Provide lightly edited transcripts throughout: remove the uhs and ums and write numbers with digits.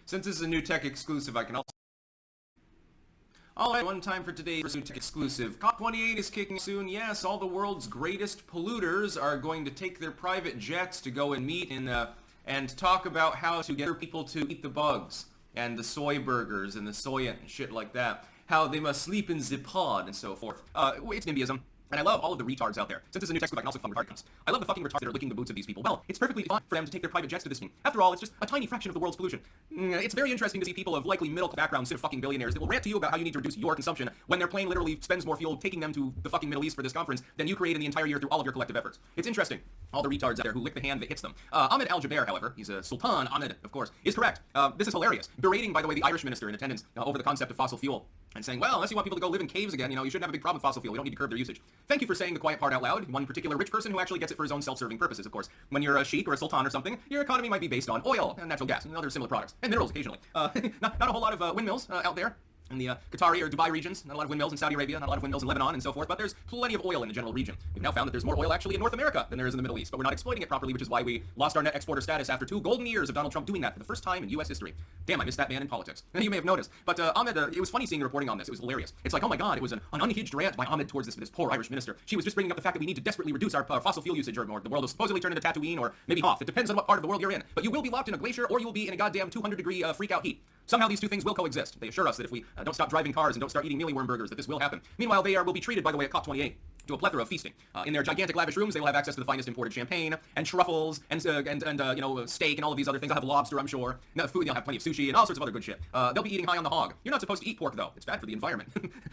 Since this is a new tech exclusive, I can also... Alright, one time for today's new tech exclusive. COP28 is kicking soon. Yes, all the world's greatest polluters are going to take their private jets to go and meet and talk about how to get people to eat the bugs and the soy burgers and the soy and shit like that. How they must sleep in the pod and so forth. It's NIMBYism. And I love all of the retards out there. Since this is a new textbook, I can also fun retard comes. I love the fucking retards that are licking the boots of these people. Well, it's perfectly fine for them to take their private jets to this thing. After all, it's just a tiny fraction of the world's pollution. It's very interesting to see people of likely middle backgrounds, instead of fucking billionaires, that will rant to you about how you need to reduce your consumption when their plane literally spends more fuel taking them to the fucking Middle East for this conference than you create in the entire year through all of your collective efforts. It's interesting. All the retards out there who lick the hand that hits them. Ahmed Al-Jaber, however, he's a Sultan Ahmed, of course, is correct. This is hilarious. Berating, by the way, the Irish minister in attendance over the concept of fossil fuel. And saying, well, unless you want people to go live in caves again, you shouldn't have a big problem with fossil fuel. We don't need to curb their usage. Thank you for saying the quiet part out loud. One particular rich person who actually gets it for his own self-serving purposes, of course. When you're a sheik or a sultan or something, your economy might be based on oil and natural gas and other similar products. And minerals occasionally. Not a whole lot of windmills out there. In the Qatari or Dubai regions, not a lot of windmills in Saudi Arabia, not a lot of windmills in Lebanon and so forth, but there's plenty of oil in the general region. We've now found that there's more oil actually in North America than there is in the Middle East, but we're not exploiting it properly, which is why we lost our net exporter status after 2 golden years of Donald Trump doing that for the first time in U.S. history. Damn, I missed that man in politics. You may have noticed. But Ahmed, it was funny seeing the reporting on this. It was hilarious. It's like, oh my god, it was an unhinged rant by Ahmed towards this poor Irish minister. She was just bringing up the fact that we need to desperately reduce our fossil fuel usage, or the world will supposedly turn into Tatooine, or maybe Hoth. It depends on what part of the world you're in. But you will be locked in a glacier, or you will be in a goddamn 200-degree freak-out heat. Somehow these two things will coexist. They assure us that if we don't stop driving cars and don't start eating mealyworm burgers, that this will happen. Meanwhile, they will be treated, by the way, at COP28 to a plethora of feasting. In their gigantic lavish rooms, they will have access to the finest imported champagne and truffles and steak and all of these other things. They'll have lobster, I'm sure. No, food, they'll have plenty of sushi and all sorts of other good shit. They'll be eating high on the hog. You're not supposed to eat pork, though. It's bad for the environment.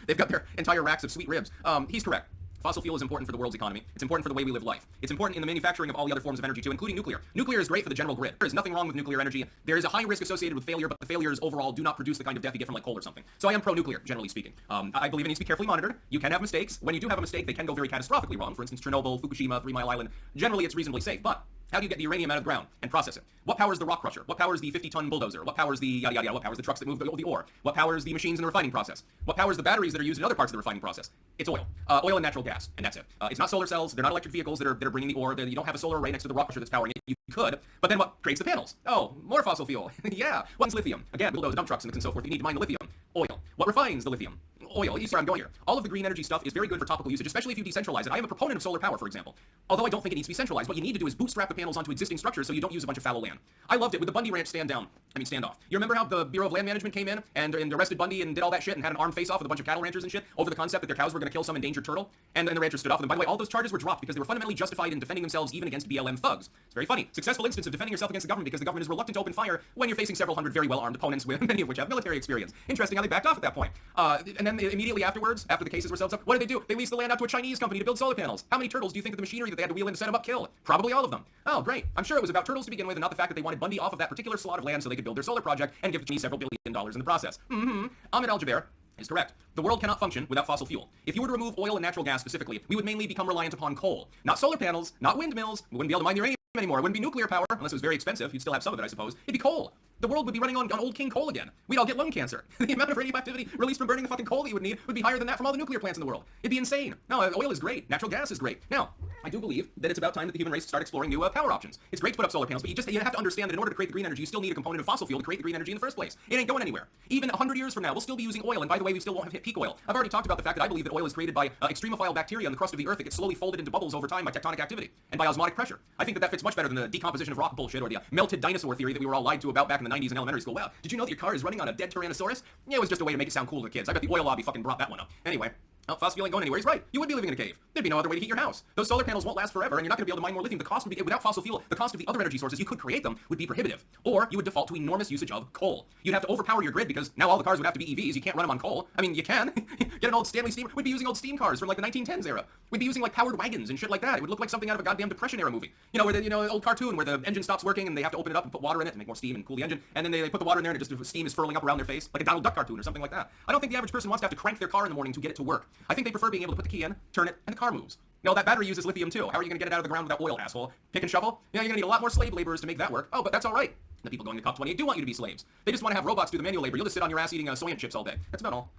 They've got their entire racks of sweet ribs. He's correct. Fossil fuel is important for the world's economy. It's important for the way we live life. It's important in the manufacturing of all the other forms of energy too, including nuclear. Nuclear is great for the general grid. There is nothing wrong with nuclear energy. There is a high risk associated with failure, but the failures overall do not produce the kind of death you get from like coal or something. So I am pro-nuclear, generally speaking. I believe it needs to be carefully monitored. You can have mistakes. When you do have a mistake, they can go very catastrophically wrong. For instance, Chernobyl, Fukushima, 3 Mile Island. Generally, it's reasonably safe, but how do you get the uranium out of the ground and process it? What powers the rock crusher? What powers the 50-ton bulldozer? What powers the yada yada yada? What powers the trucks that move the ore? What powers the machines in the refining process? What powers the batteries that are used in other parts of the refining process? It's oil. Oil and natural gas, and that's it. It's not solar cells. They're not electric vehicles that are bringing the ore. You don't have a solar array next to the rock crusher that's powering it. You could, but then what creates the panels? Oh, more fossil fuel. Yeah. What's lithium? Again, bulldoze dump trucks and so forth. You need to mine the lithium. Oil. What refines the lithium? Oil. You see where I'm going here. All of the green energy stuff is very good for topical usage, especially if you decentralize it. I am a proponent of solar power, for example. Although I don't think it needs to be centralized. What you need to do is bootstrap the panels onto existing structures so you don't use a bunch of fallow land. I loved it with the Bundy Ranch standoff. You remember how the Bureau of Land Management came in and arrested Bundy and did all that shit and had an armed face-off with a bunch of cattle ranchers and shit over the concept that their cows were going to kill some endangered turtle? And then the ranchers stood off. And by the way, all those charges were dropped because they were fundamentally justified in defending themselves even against BLM thugs. It's very funny. Successful instance of defending yourself against the government because the government is reluctant to open fire when you're facing several hundred very well-armed opponents, with many of which have military experience. Interesting how they backed off at that point. And then immediately afterwards, after the cases were settled up, what did they do? They leased the land out to a Chinese company to build solar panels. How many turtles do you think that the machinery that they had to wheel in to set them up killed? Probably all of them. Oh, great. I'm sure it was about turtles to begin with and not the fact that they wanted Bundy off of that particular slot of land so they could build their solar project and give the Chinese several $billion in the process. Ahmed Al-Jaber is correct. The world cannot function without fossil fuel. If you were to remove oil and natural gas specifically, we would mainly become reliant upon coal. Not solar panels, not windmills. We wouldn't be able to mine uranium anymore. It wouldn't be nuclear power, unless it was very expensive. You'd still have some of it, I suppose. It'd be coal. The world would be running on old king coal again. We'd all get lung cancer. The amount of radioactivity released from burning the fucking coal that you would need would be higher than that from all the nuclear plants in the world. It'd be insane. No, oil is great. Natural gas is great. Now, I do believe that it's about time that the human race start exploring new power options. It's great to put up solar panels, but you have to understand that in order to create the green energy, you still need a component of fossil fuel to create the green energy in the first place. It ain't going anywhere. Even 100 years from now, we'll still be using oil, and by the way, we still won't have hit peak oil. I've already talked about the fact that I believe that oil is created by extremophile bacteria in the crust of the earth that gets slowly folded into bubbles over time by tectonic activity and by osmotic pressure. I think that fits much better than the decomposition of rock bullshit or the melted dinosaur theory that we were all lied to about back in the 90s in elementary school. Wow, did you know that your car is running on a dead Tyrannosaurus? Yeah, it was just a way to make it sound cool to the kids. I bet the oil lobby fucking brought that one up. Anyway. Oh, fossil fuel ain't going anywhere. He's right. You would be living in a cave. There'd be no other way to heat your house. Those solar panels won't last forever, and you're not going to be able to mine more lithium. The cost would be, without fossil fuel, the cost of the other energy sources you could create them would be prohibitive. Or you would default to enormous usage of coal. You'd have to overpower your grid because now all the cars would have to be EVs. You can't run them on coal. I mean, you can. Get an old Stanley steam. We'd be using old steam cars from like the 1910s era. We'd be using like powered wagons and shit like that. It would look like something out of a goddamn Depression era movie. Where the old cartoon where the engine stops working and they have to open it up and put water in it to make more steam and cool the engine. And then they put the water in there and just steam is furling up around their face like a Donald Duck cartoon or something like that. I don't think the average person wants to have to crank their car in the morning to get it to work. I think they prefer being able to put the key in, turn it, and the car moves. That battery uses lithium too. How are you going to get it out of the ground without oil, asshole? Pick and shovel? You're going to need a lot more slave laborers to make that work. Oh, but that's all right. The people going to COP28 do want you to be slaves. They just want to have robots do the manual labor. You'll just sit on your ass eating soy chips all day. That's about all.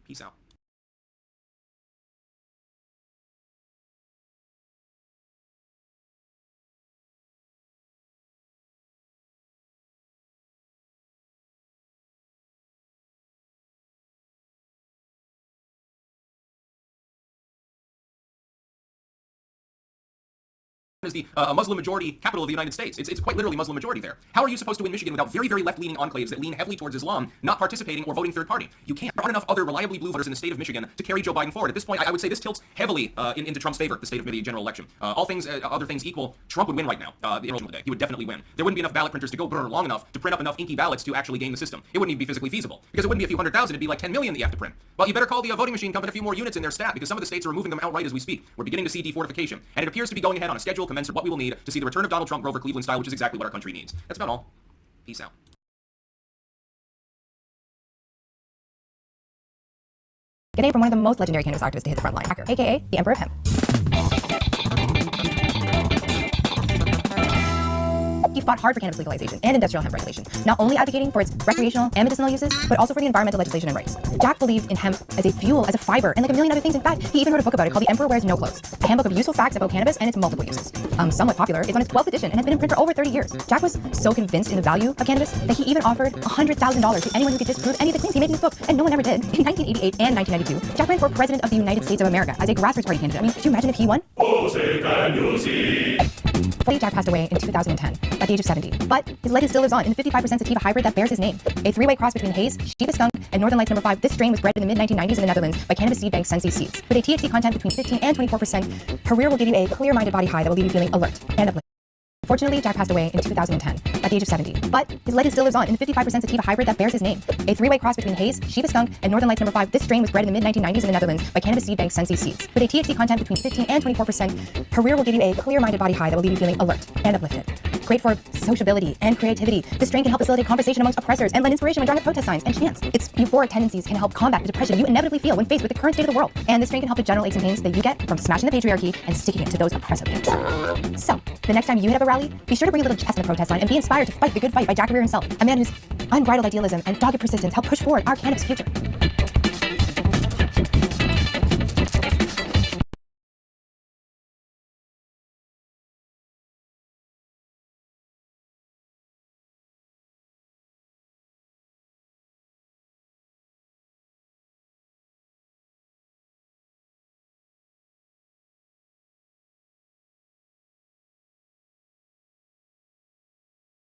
Peace out. is the Muslim majority capital of the United States. It's quite literally Muslim majority there. How are you supposed to win Michigan without very, very left-leaning enclaves that lean heavily towards Islam, not participating or voting third party? You can't. There aren't enough other reliably blue voters in the state of Michigan to carry Joe Biden forward. At this point, I would say this tilts heavily into Trump's favor, the state of the general election. Other things equal, Trump would win right now. The day. He would definitely win. There wouldn't be enough ballot printers to go long enough to print up enough inky ballots to actually game the system. It wouldn't even be physically feasible because it wouldn't be a few 100,000. It'd be like 10 million that you have to print. Well, you better call the voting machine company a few more units in their stat because some of the states are removing them outright as we speak. We're beginning to see defortification, and it appears to be going ahead on a schedule commensurate what we will need to see the return of Donald Trump Grover Cleveland style, which is exactly what our country needs. That's about all. Peace out. Today from one of the most legendary cannabis activists to hit the front line, Hacker, aka the Emperor of Hemp. He fought hard for cannabis legalization and industrial hemp regulation, not only advocating for its recreational and medicinal uses, but also for the environmental legislation and rights. Jack believed in hemp as a fuel, as a fiber, and like a million other things. In fact, he even wrote a book about it called The Emperor Wears No Clothes, a handbook of useful facts about cannabis and its multiple uses. Somewhat popular, it's on its 12th edition and has been in print for over 30 years. Jack was so convinced in the value of cannabis that he even offered $100,000 to anyone who could disprove any of the claims he made in his book, and no one ever did. In 1988 and 1992, Jack ran for president of the United States of America as a grassroots party candidate. I mean, could you imagine if he won? Jack passed away in 2010 at the age of 70, but his legend still lives on in the 55% sativa hybrid that bears his name. A three-way cross between Haze, Shiva Skunk, and Northern Lights No. 5, this strain was bred in the mid-1990s in the Netherlands by cannabis seed bank Sensi Seeds. With a THC content between 15 and 24%, her rear will give you a clear-minded body high that will leave you feeling alert and uplifted. Unfortunately, Jack passed away in 2010 at the age of 70, but his legend still lives on in the 55% sativa hybrid that bears his name. A three-way cross between Haze, Shiva Skunk, and Northern Lights No. 5, this strain was bred in the mid-1990s in the Netherlands by cannabis seed bank Sensi Seeds. With a THC content between 15 and 24%, her rear will give you a clear-minded body high that will leave you feeling alert and uplifted. Great for sociability and creativity, this strain can help facilitate conversation amongst oppressors and lend inspiration when drawing up protest signs and chants. Its euphoric tendencies can help combat the depression you inevitably feel when faced with the current state of the world. And this strain can help the general aches and pains that you get from smashing the patriarchy and sticking it to those oppressive hands. So, the next time you hit up a rally, be sure to bring a little chest in the protest line and be inspired to fight the good fight by Jack Career himself, a man whose unbridled idealism and dogged persistence helped push forward our cannabis future.